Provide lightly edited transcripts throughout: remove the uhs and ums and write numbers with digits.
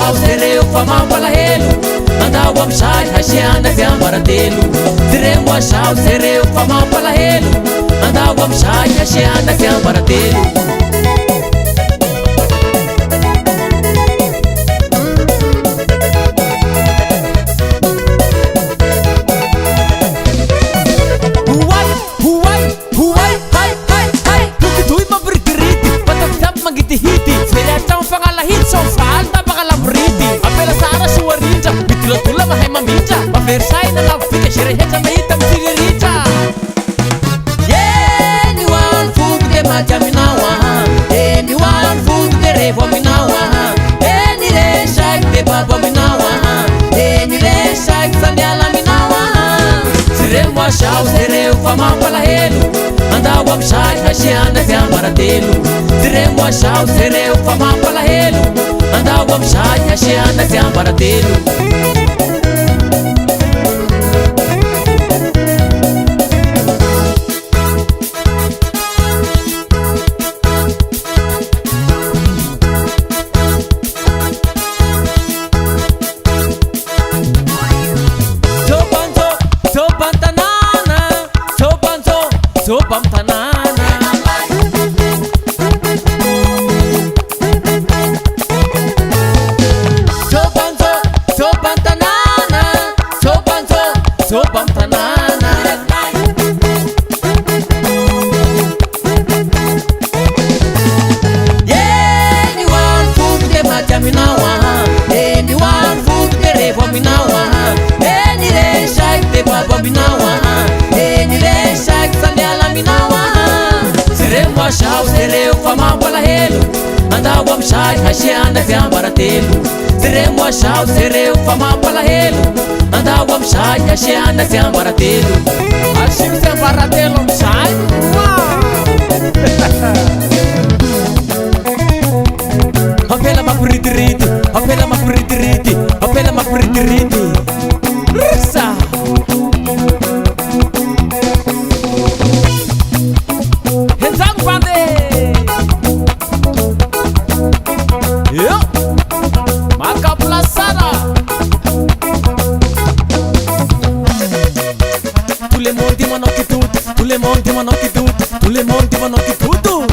ao sereu fa mampalahelo andao amizay hasiana fiambaratelo diremo asao sereu fa mampalahelo andao amizay hasiana fiambaratelo hiti Feriatang pangalahit so falta pakalamriti Apela sara suwarinja Bitula-tula mahay maminja Paversay na lafika Shireheta mahitam sigirita Anyone food de majaminawa Anyone food de revo minawa Any day shake de baba minawa Any day shake sanyala minawa Siremo asao sereu fa mampalahelo andao amizay hasiana fiambaratelo diremo asao sereu fa mampalahelo andao amizay hasiana fiambaratelo Sobam tanana Sobam tanana Sobam tanana Anyone food de majaminawa Anyone food de revo minawa Any day shake de baba minawa Any day shake sanyala minawa Siremo asao sereu fa mampalahelo andao amizay hasiana fiambaratelo Siremo asao sereu fa mampalahelo andao amizay hasiana fiambaratelo Asino fiambaratelo amizay Apela makuritiriti Apela makuritiriti Apela makuritiriti Risa Henzang pande Yo Makaplasara Tous les mondes m'en ont tout Tous les mondes m'en ont tout Tous les mondes m'en ont tout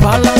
Bala